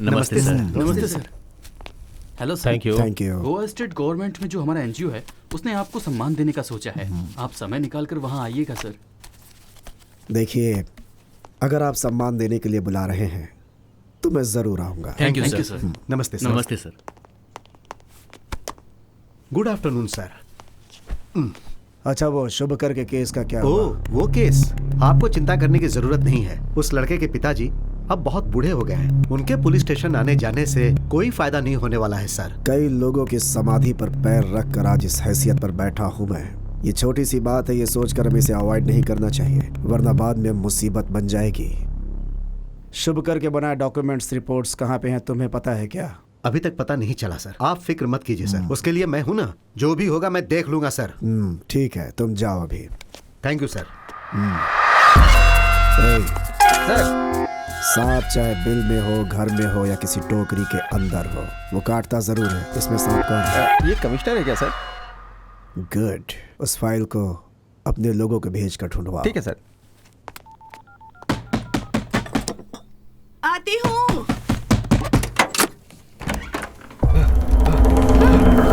नमस्ते सर। नमस्ते sir. Hello sir. Thank you. Thank you. Goa state government में जो हमारा एनजीओ है उसने आपको सम्मान देने का सोचा है। आप समय निकाल कर वहाँ आइएगा सर। देखिए, अगर आप सम्मान देने के लिए बुला रहे हैं तो मैं जरूर आऊंगा। Thank you sir. नमस्ते सर। नमस्ते सर। Good afternoon sir. अच्छा, वो शुभकर के केस का क्या ओ, हुआ? वो केस आपको चिंता करने की जरूरत नहीं है। उस लड़के के पिताजी अब बहुत बूढ़े हो गए हैं। उनके पुलिस स्टेशन आने जाने से कोई फायदा नहीं होने वाला है सर। कई लोगों की समाधि पर पैर रख कर आज इस हैसियत पर बैठा हूँ मैं। ये छोटी सी बात है, ये सोचकर हमें इसे अवॉइड नहीं करना चाहिए, वरना बाद में मुसीबत बन जाएगी। शुभकर के बनाए डॉक्यूमेंट्स रिपोर्ट्स कहाँ पे हैं तुम्हें पता है क्या? अभी तक पता नहीं चला सर। आप फिक्र मत कीजिए सर, उसके लिए मैं हूं ना। जो भी होगा मैं देख लूंगा सर। ठीक है, तुम जाओ अभी। Thank you sir. सर, सांप चाहे बिल में हो, घर में हो या किसी टोकरी के अंदर हो, वो काटता जरूर है। इसमें सांप कौन है? ये कमिश्नर है क्या सर? गुड। उस फाइल को अपने लोगों को भेज कर ढूंढवाओ। ठीक है सर। आती हूँ।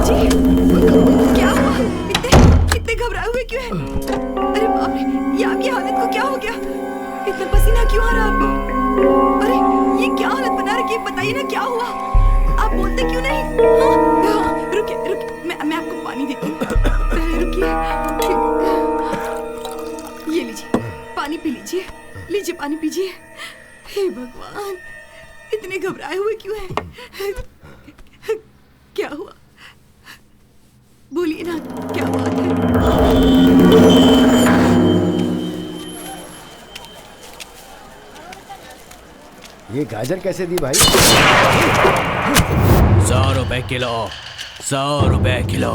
जी, क्या हुआ? इतने घबराए हुए क्यों हैं? अरे बाप रे, ये आपकी हालत को क्या हो गया? इतना पसीना क्यों आ रहा है आपको? अरे ये क्या हालत बना रखी है? बताइए ना क्या हुआ? आप बोलते क्यों नहीं? हाँ, रुकिए, मैं आपको पानी देती हूँ। रुकिए, ये लीजिए, पानी पी लीजिए। लीजिए पानी पीजिए। हे भगवान, इतने घबराए हुए क्यों हैं? क्या हुआ? बोलिए ना, क्या बात है? ये गाजर कैसे दी भाई? 100 रुपए किलो। 100 रुपए किलो।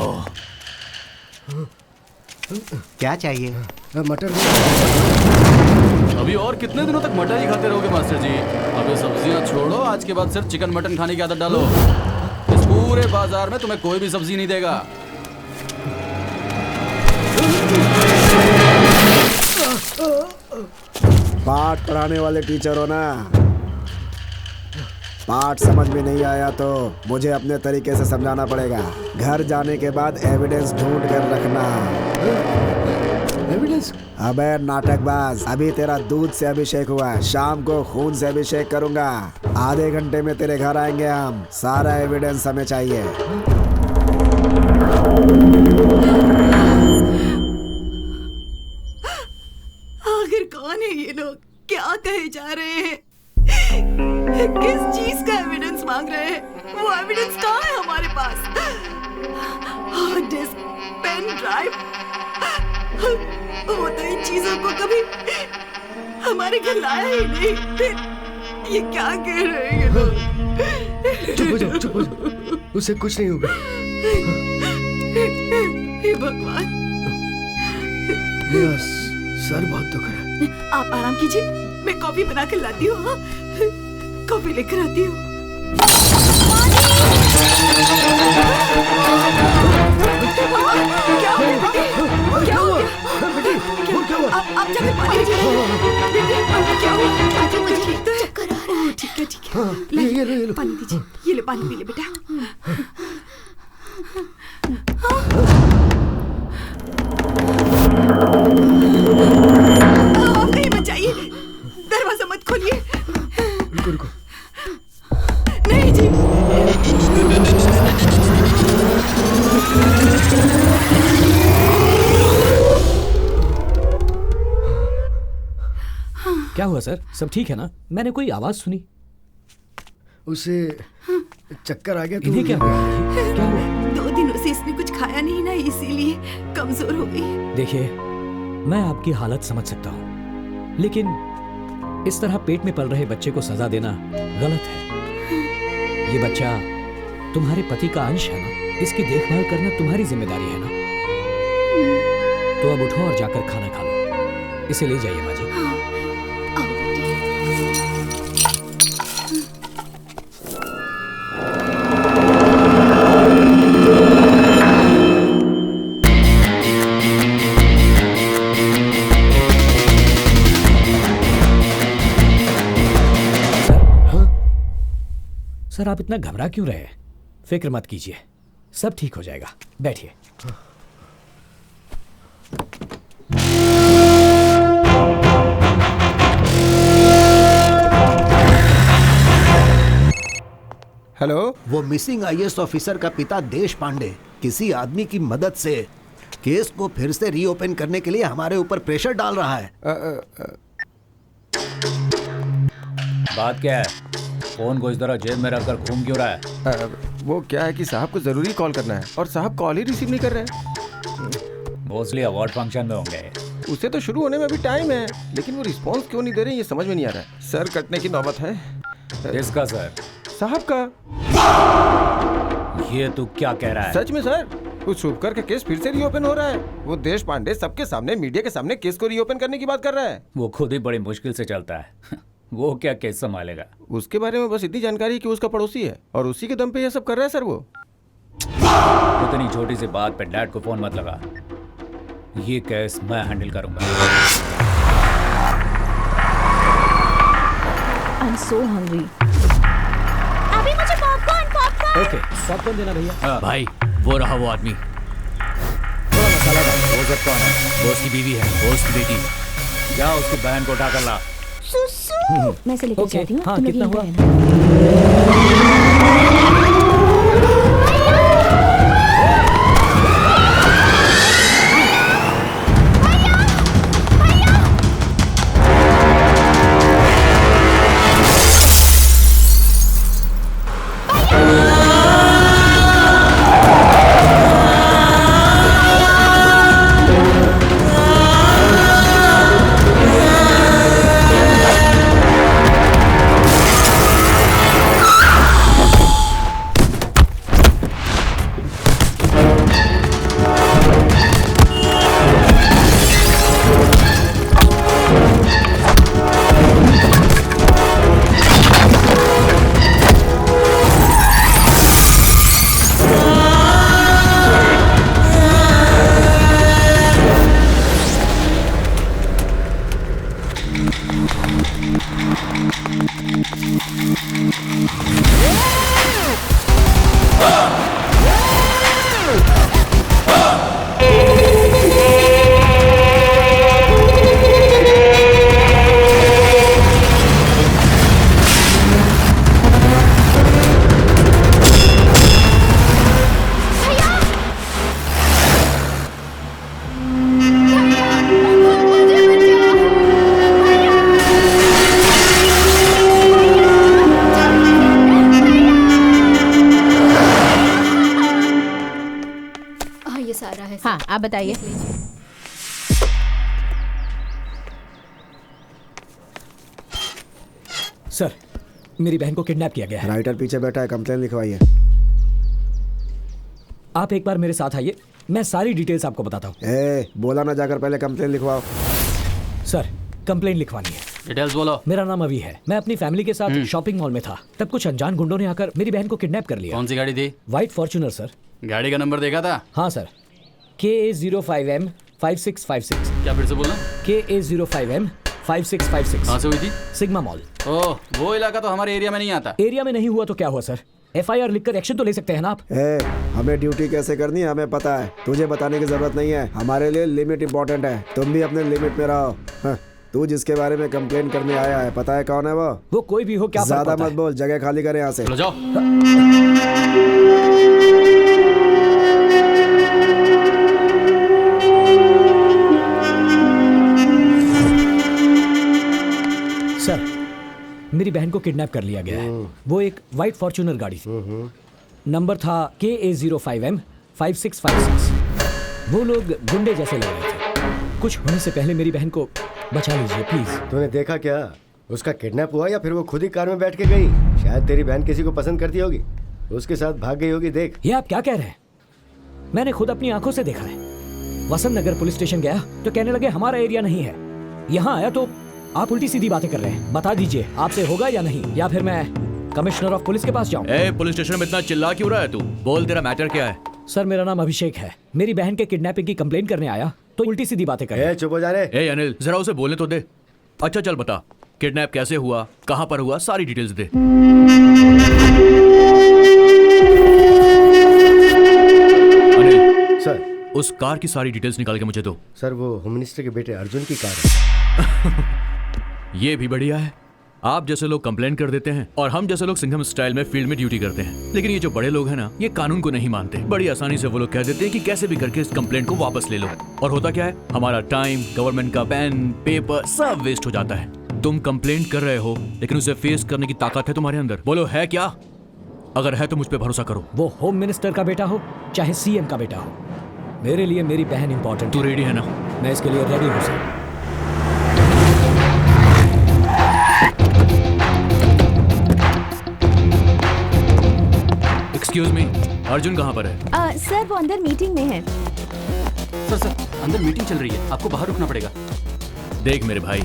क्या चाहिए? मटर। अभी और कितने दिनों तक मटर ही खाते रहोगे मास्टर जी? अबे सब्जियां छोड़ो, आज के बाद सिर्फ चिकन मटन खाने की आदत डालो। इस पूरे बाजार में तुम्हें कोई भी सब्जी नहीं देगा। पाठ पढ़ाने वाले टीचर हो ना? पाठ समझ में नहीं आया तो मुझे अपने तरीके से समझाना पड़ेगा। घर जाने के बाद एविडेंस ढूंढ कर रखना। एविडेंस? अबे नाटकबाज, अभी तेरा दूध से अभिषेक हुआ है, शाम को खून से अभिषेक करूंगा। आधे घंटे में तेरे घर आएंगे हम। सारा एविडेंस हमें चाहिए। आखिर कौन है ये लोग? क्या कहे जा रहे हैं? किस चीज का एविडेंस मांग रहे हैं? वो एविडेंस कहाँ है हमारे पास? हार्ड डिस्क, पेन ड्राइव, वो तो इन चीजों को कभी हमारे घर लाया ही नहीं। फिर ये क्या कह रहे हैं ये लोग? चुप हो जाओ, चुप हो जाओ। उससे कुछ नहीं होगा। हे भगवान, मेरा सर बहुत दुख रहा है। आप आराम कीजिए, मैं कॉफी बना कर लाती हूँ। हाँ? कॉफी लेकर आती हूँ। क्या हो गया बेटी? क्या हो गया? आप जाकर पानी लीजिए। बेटी, क्या हुआ? आजा, मुझे चक्कर आ रहा है। ठीक है, ठीक है। ये लो। पानी दीजिए। ये लो, पानी पी ले बेटा। आप कहीं मत जाइए, दरवाजा मत खोलिए। रुको। नहीं जी। क्या हुआ सर? सब ठीक है ना? मैंने कोई आवाज सुनी। उसे चक्कर आ गया तो इन्हें क्या हुआ? क्या हुआ? 2 दिनों से इसने कुछ खाया नहीं ना, इसीलिए कमजोर हो गई। देखिए, मैं आपकी हालत समझ सकता हूँ, लेकिन इस तरह पेट में पल रहे बच्चे को सजा देना गलत है। ये बच्चा तुम्हारे पति का अंश है ना, इसकी देखभाल करना तुम्हारी जिम्मेदारी है ना। तो अब उठो और जाकर खाना खा लो। इसे ले जाइए माँ जी। आओ बेटी। सर आप इतना घबरा क्यों रहे हैं? फिक्र मत कीजिए, सब ठीक हो जाएगा। बैठिए। हेलो, वो मिसिंग आईएएस ऑफिसर का पिता देश पांडे किसी आदमी की मदद से केस को फिर से रीओपन करने के लिए हमारे ऊपर प्रेशर डाल रहा है। बात क्या है? फोन को इस तरह जेब में रखकर घूम क्यों रहा है? वो क्या है कि साहब को जरूरी कॉल करना है और साहब कॉल ही रिसीव नहीं कर रहे हैं। मोस्टली अवार्ड फंक्शन में होंगे। उसे तो शुरू होने में अभी टाइम है, लेकिन वो रिस्पांस क्यों नहीं दे रहे ये समझ में नहीं आ रहा है। सर कटने की नौबत है। इसका सर? साहब का। ये तू क्या कह रहा है? सच में सर, उस शुभकर का केस फिर से रीओपन हो रहा है। वो देश पांडे सबके सामने, मीडिया के सामने केस को रीओपन करने की बात कर रहा है। वो खुद ही बड़ी मुश्किल से चलता है। वो क्या केस संभालेगा? उसके बारे में बस इतनी जानकारी है कि उसका पड़ोसी है और उसी के दम पे ये सब कर रहा है सर। वो इतनी छोटी सी बात पे डैड को फोन मत लगा। ये केस मैं हैंडल करूंगा। I'm so hungry. अभी मुझे पॉपकॉर्न। ओके, पॉपकॉर्न देना भैया। भाई वो रहा वो आदमी। थोड़ा मसाला डाल। वो सब कौन है? वो उसकी बीवी है, वो उसकी बेटी। जा उसकी बहन को उठा कर ला। सुसु। मैं इसे लेकर ओके, जाती हूँ। हाँ, तुम लोग कितना यहीं हुआ? हाँ, आप बताइए। सर, मेरी बहन को किडनैप किया गया है। राइटर पीछे बैठा है, कंप्लेन लिखवाइए। आप एक बार मेरे साथ आइए, मैं सारी डिटेल्स आपको बताता हूँ। बोला ना जाकर पहले कंप्लेन लिखवाओ। सर, कंप्लेन लिखवानी है। डिटेल्स बोलो। मेरा नाम अभी है। मैं अपनी फैमिली के साथ शॉपिंग मॉल में था, तब कुछ अनजान गुंडों ने आकर मेरी बहन को किडनैप कर लिया। कौन सी गाड़ी थी? White Fortuner sir. गाड़ी का नंबर देखा था? हाँ सर, KA05M 5656। क्या फिर से बोलना? KA05M 5656। कहाँ से हुई थी? Sigma mall. ओह, वो इलाका तो हमारे एरिया में नहीं आता। एरिया में नहीं हुआ तो क्या हुआ सर? FIR लिखकर एक्शन तो ले सकते हैं ना आप। हमें ड्यूटी कैसे करनी है हमें पता है, तुझे बताने की जरूरत नहीं है। हमारे लिए लिमिट इंपॉर्टेंट है, तुम भी अपने लिमिट में रहो। हाँ, तू जिसके बारे में कंप्लेन करने आया है, पता है कौन है वो? वो कोई भी हो, क्या ज्यादा मत बोल, जगह खाली करे यहाँ से। चलो जाओ। सर, मेरी बहन को किडनैप कर लिया गया है। वो एक व्हाइट फॉर्च्यूनर गाड़ी थी, नंबर था KA05M 5656। वो लोग गुंडे जैसे लग रहे थे। कुछ होने से पहले मेरी बहन को बचा लीजिए प्लीज। तूने देखा क्या? उसका किडनैप हुआ या फिर वो खुद ही कार में बैठ के गई? शायद तेरी बहन किसी को पसंद करती होगी, उसके साथ भाग गई होगी। देख, ये आप क्या कह रहे हैं? मैंने खुद अपनी आंखों से देखा है। वसंत नगर पुलिस स्टेशन गया तो कहने लगे हमारा एरिया नहीं है। यहाँ आया तो आप उल्टी सीधी बातें कर रहे हैं। बता दीजिए आपसे होगा या नहीं, या फिर मैं कमिश्नर ऑफ पुलिस के पास जाऊं? पुलिस स्टेशन में इतना चिल्ला क्यों रहा है तू? बोल, तेरा मैटर क्या है? सर, मेरा नाम अभिषेक है। मेरी बहन के किडनैपिंग की कंप्लेंट करने आया तो उल्टी सीधी बातें कर रहे हैं। चुप हो जा रे। अनिल, जरा उसे बोलने तो दे। अच्छा चल बता, किडनैप कैसे हुआ, कहाँ पर हुआ, सारी डिटेल्स दे। अनिल, सर उस कार की सारी डिटेल्स निकाल के मुझे दो। सर वो होम मिनिस्टर के बेटे अर्जुन की कार है। ये भी बढ़िया है। आप जैसे लोग कंप्लेंट कर देते हैं और हम जैसे लोग सिंघम स्टाइल में फील्ड में ड्यूटी करते हैं। लेकिन ये जो बड़े लोग हैं ना, ये कानून को नहीं मानते। बड़ी आसानी से वो लोग कह देते हैं कि कैसे भी करके इस कंप्लेंट को वापस ले लो। और होता क्या है, हमारा टाइम, गवर्नमेंट का पेन, पेपर सब वेस्ट हो जाता है। तुम कंप्लेंट कर रहे हो, लेकिन उसे फेस करने की ताकत है तुम्हारे अंदर। बोलो है क्या? अगर है तो मुझ पर भरोसा करो। वो होम मिनिस्टर का बेटा हो चाहे सीएम का बेटा हो, मेरे लिए मेरी बहन इंपॉर्टेंट। तू रेडी है ना? मैं इसके लिए रेडी हूँ सर। एक्सक्यूज मी, अर्जुन कहाँ पर है? सर वो अंदर मीटिंग में है। सर अंदर मीटिंग चल रही है, आपको बाहर रुकना पड़ेगा। देख मेरे भाई,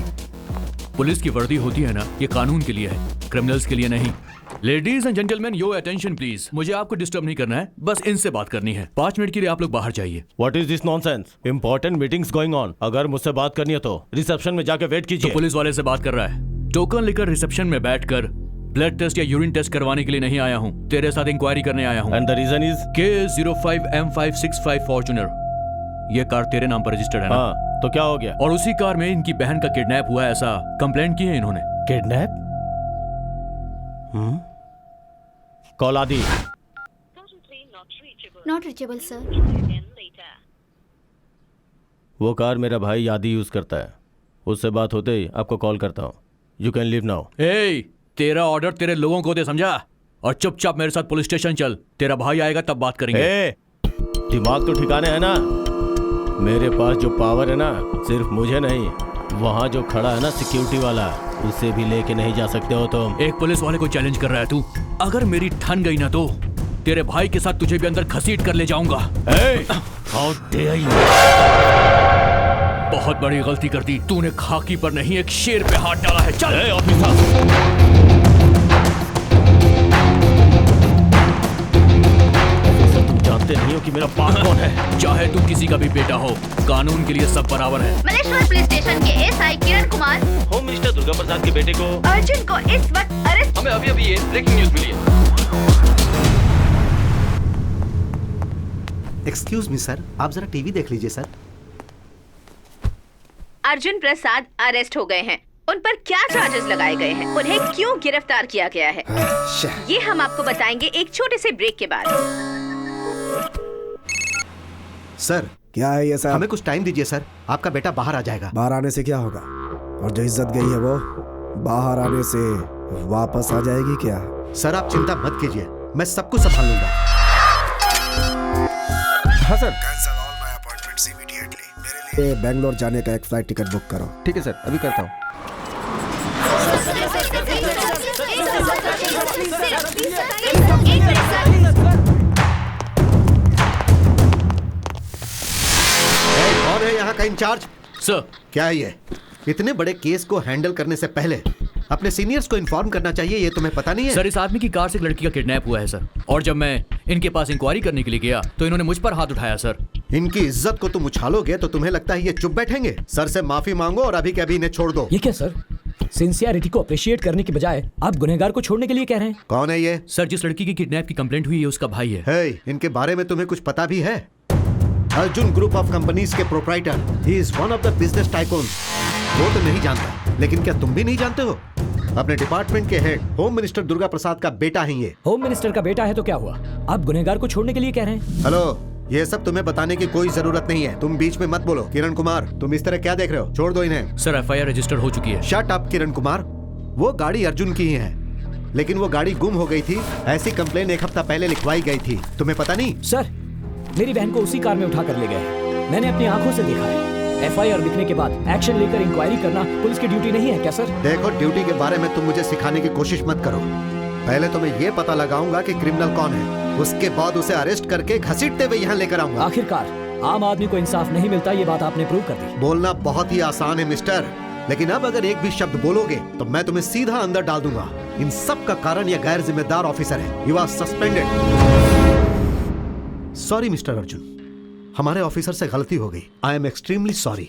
पुलिस की वर्दी होती है ना, ये कानून के लिए है, क्रिमिनल्स के लिए नहीं। Ladies and gentleman, your attention please. मुझे आपको डिस्टर्ब नहीं करना है, बस इनसे बात करनी है। 5 मिनट के लिए आप लोग बाहर जाइए। What is this nonsense? Important meetings going on. अगर मुझसे बात करनी है तो रिसेप्शन में जाके वेट तो कीजिए। पुलिस वाले से बात कर रहा है। टोकन लेकर रिसेप्शन में बैठकर ब्लड टेस्ट या यूरिन टेस्ट करवाने के लिए नहीं आया हूँ, तेरे साथ इंक्वायरी करने आया हूँ। And the reason is? K05M565 Fortuner. ये कार तेरे नाम पर रजिस्टर्ड है ना? हाँ, तो क्या हो गया? और उसी कार में इनकी बहन का किडनैप हुआ है, ऐसा कंप्लेंट की है इन्होंने। किडनैप? कॉल आदि। Not reachable sir. वो कार मेरा भाई आदि यूज करता है, उससे बात होते ही आपको कॉल करता हूँ। You can leave now. ए, तेरा ऑर्डर तेरे लोगों को दे, समझा? और चुपचाप मेरे साथ पुलिस स्टेशन चल। तेरा भाई आएगा तब बात करेंगे। ए, दिमाग तो ठिकाने है ना? मेरे पास जो पावर है ना, सिर्फ मुझे नहीं, वहाँ जो खड़ा है ना सिक्योरिटी वाला, उसे भी लेके नहीं जा सकते हो तुम। एक पुलिस वाले को चैलेंज कर रहा है तू? अगर मेरी ठन गई ना तो तेरे भाई के साथ तुझे भी अंदर घसीट कर ले जाऊंगा। How dare you! बहुत बड़ी गलती कर दी तूने। खाकी पर नहीं, एक शेर पे हाथ डाला है। चल ऑफिसर। तुम जानते नहीं हो कि मेरा बाप कौन है? चाहे तू किसी का भी बेटा हो, कानून के लिए सब बराबर है। मलेश्वर पुलिस स्टेशन के SI Kiran Kumar home minister Durga Prasad के बेटे को अर्जुन को इस वक्त अरेस्ट। हमें अभी ये ब्रेकिंग न्यूज मिली है। एक्सक्यूज मी सर, आप जरा टीवी देख लीजिए सर। अर्जुन प्रसाद अरेस्ट हो गए हैं। उन पर क्या चार्जेस लगाए गए हैं, उन्हें क्यों गिरफ्तार किया गया है, ये हम आपको बताएंगे एक छोटे से ब्रेक के बाद। सर क्या है ये सर? हमें कुछ टाइम दीजिए सर, आपका बेटा बाहर आ जाएगा। बाहर आने से क्या होगा? और जो इज्जत गई है वो बाहर आने से वापस आ जाएगी क्या? सर आप चिंता मत कीजिए, मैं सब कुछ संभाल लूंगा। हाँ sir. Cancel all my appointments immediately. मेरे लिए बेंगलोर जाने का एक फ्लाइट टिकट बुक करो। ठीक है सर, अभी करता हूँ। कौन है यहाँ का इंचार्ज? सर, क्या है ये? इतने बड़े केस को हैंडल करने से पहले अपने सीनियर्स को इन्फॉर्म करना चाहिए, ये तुम्हें पता नहीं है? सर, इस आदमी की कार से एक लड़की का किडनैप हुआ है सर, और जब मैं इनके पास इंक्वायरी करने के लिए गया तो इन्होंने मुझ पर हाथ उठाया सर। इनकी इज्जत को तुम उछालोगे तो तुम्हें लगता है ये चुप बैठेंगे? सर से माफी मांगो और अभी के अभी इन्हें छोड़ दो। ये क्या सर, सिंसियरिटी को अप्रिशिएट करने की बजाय आप गुनहगार को छोड़ने के लिए कह रहे हैं? कौन है ये? सर, जिस लड़की की किडनैप की कंप्लेंट हुई है उसका भाई है। हे, इनके बारे में तुम्हें कुछ पता भी है? अर्जुन ग्रुप ऑफ कंपनीज के proprietor, he is one of the business tycoon. वो तो नहीं जानता, लेकिन क्या तुम भी नहीं जानते हो? अपने डिपार्टमेंट के head home minister Durga Prasad का बेटा है ये। होम मिनिस्टर का बेटा है तो क्या हुआ, आप गुनहगार को छोड़ने के लिए कह रहे हैं? हेलो, ये सब तुम्हें बताने की कोई जरूरत नहीं है, तुम बीच में मत बोलो। किरण कुमार, तुम इस तरह क्या देख रहे हो? छोड़ दो इन्हें। सर, एफआईआर रजिस्टर हो चुकी है। शट अप किरण कुमार, वो गाड़ी अर्जुन की ही है, लेकिन वो गाड़ी गुम हो गई थी, ऐसी कंप्लेन 1 हफ्ता पहले लिखवाई गई थी, तुम्हें पता नहीं? सर, मेरी बहन को उसी कार में उठा कर ले गए, मैंने अपनी आंखों से देखा है। एफआईआर लिखने के बाद एक्शन लेकर इंक्वायरी करना पुलिस की ड्यूटी नहीं है क्या सर? देखो, ड्यूटी के बारे में तुम मुझे सिखाने की कोशिश मत करो। पहले तो मैं ये पता लगाऊंगा कि क्रिमिनल कौन है, उसके बाद उसे अरेस्ट करके घसीटते हुए यहाँ लेकर आऊंगा। आखिरकार आम आदमी को इंसाफ नहीं मिलता, ये बात आपने प्रूव कर दी। बोलना बहुत ही आसान है मिस्टर, लेकिन अब अगर एक भी शब्द बोलोगे तो मैं तुम्हें सीधा अंदर डाल दूंगा। इन सब का कारण यह गैर जिम्मेदार ऑफिसर है। You are suspended. Sorry mister Arjun, हमारे ऑफिसर से गलती हो गई। I am extremely sorry.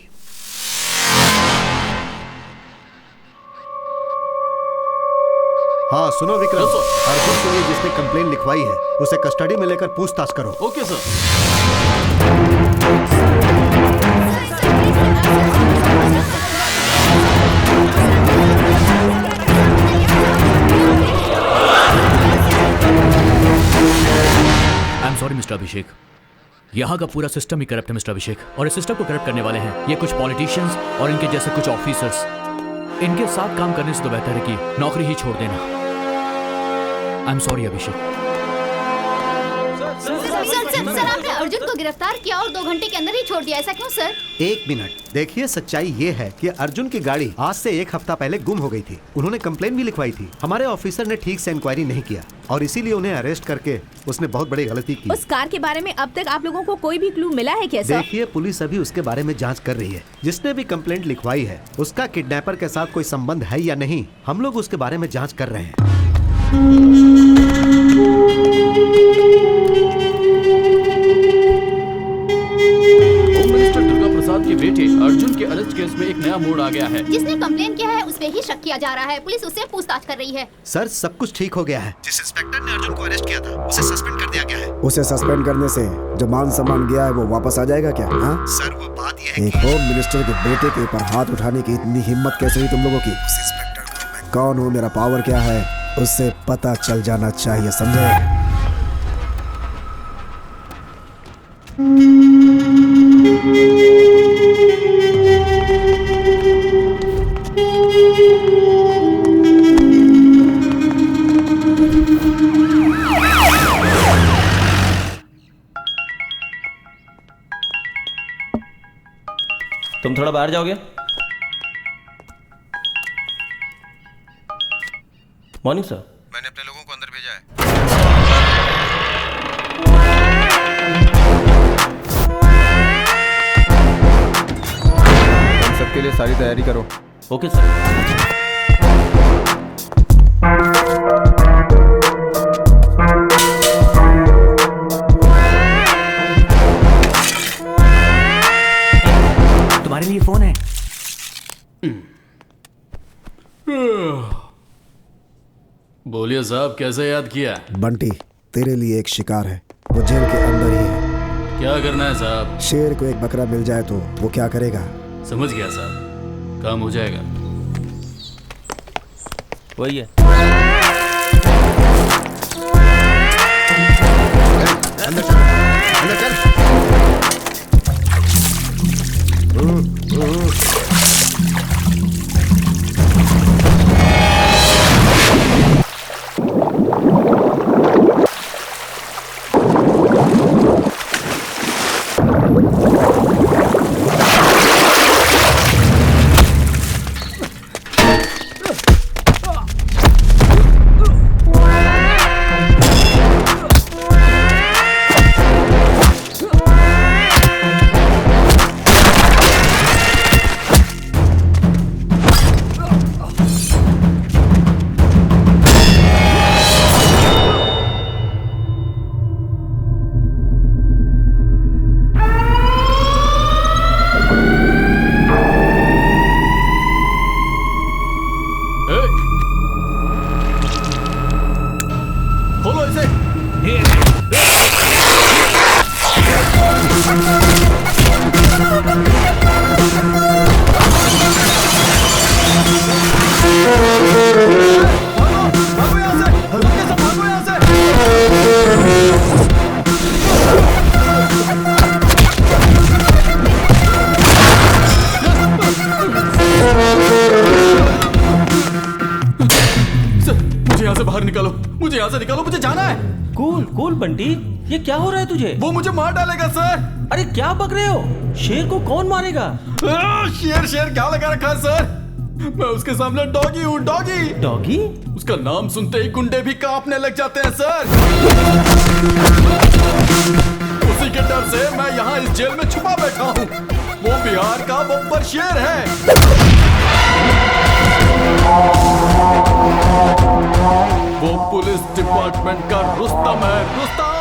हाँ सुनो विक्रम, अर्जुन के लिए जिसने कंप्लेन लिखवाई है उसे कस्टडी में लेकर पूछताछ करो। Okay sir. I am sorry mister Abhishek, यहाँ का पूरा सिस्टम ही करप्ट है मिस्टर अभिषेक, और इस सिस्टम को करप्ट करने वाले हैं ये कुछ पॉलिटिशियंस और इनके जैसे कुछ ऑफिसर्स। इनके साथ काम करने से तो बेहतर है कि नौकरी ही छोड़ देना। आई एम सॉरी अभिषेक। सर आपने अर्जुन को गिरफ्तार किया और 2 घंटे के अंदर ही छोड़ दिया, ऐसा क्यों सर? 1 मिनट, देखिए सच्चाई ये है कि अर्जुन की गाड़ी आज से 1 हफ्ता पहले गुम हो गई थी। उन्होंने कंप्लेन भी लिखवाई थी। हमारे ऑफिसर ने ठीक से इंक्वायरी नहीं किया और इसीलिए उन्हें अरेस्ट करके उसने बहुत बड़ी गलती की। उस कार के बारे में अब तक आप लोगों को कोई भी क्लू मिला है क्या सर? देखिए पुलिस अभी उसके बारे में जांच कर रही है। जिसने भी कंप्लेंट लिखवाई है उसका किडनैपर के साथ कोई संबंध है या नहीं, हम लोग उसके बारे में जांच कर रहे हैं। के बेटे अर्जुन के अरेस्ट केस में एक नया मोड़ आ गया है। जिसने कंप्लेन किया है उस पे ही शक किया जा रहा है। पुलिस उससे पूछताछ कर रही है। सर सब कुछ ठीक हो गया है। जिस इंस्पेक्टर ने अर्जुन को अरेस्ट किया था उसे सस्पेंड कर दिया गया है। उसे सस्पेंड करने से जो मान सम्मान गया है वो वापस आ जाएगा क्या? हाँ सर वो बात यह है एक होम मिनिस्टर के बेटे के ऊपर हाथ उठाने की इतनी हिम्मत कैसे हुई तुम लोगों की? उस इंस्पेक्टर को मैं कौन हूँ, मेरा पावर क्या है, उससे पता चल जाना चाहिए, समझे? तुम थोड़ा बाहर जाओगे? Morning sir. मैंने अपने लोगों को अंदर भेजा है। तुम सबके लिए सारी तैयारी करो। Okay sir. तुम्हारे लिए फोन है। बोलिए साहब, कैसे याद किया? बंटी तेरे लिए एक शिकार है, वो जेल के अंदर ही है। क्या करना है साहब? शेर को एक बकरा मिल जाए तो वो क्या करेगा? समझ गया साहब, काम हो जाएगा। वही है। अंदर चल, अंदर चल। खोलो इसे। मुझे यहाँ से बाहर निकालो, मुझे यहाँ से निकालो, मुझे जाना है। कूल कूल बंटी, ये क्या हो रहा है तुझे? वो मुझे मार डालेगा सर। अरे क्या बक रहे हो? शेर को कौन मारेगा? शेर शेर क्या लगा रखा है सर? मैं उसके सामने डॉगी हूँ, डॉगी। डॉगी? उसका नाम सुनते ही गुंडे भी कांपने लग जाते हैं सर। उसी के डर से मैं यहाँ इस जेल में छुपा बैठा हूँ। वो बिहार का बब्बर शेर है। वो पुलिस डिपार्टमेंट का रुस्तम है, रुस्तम।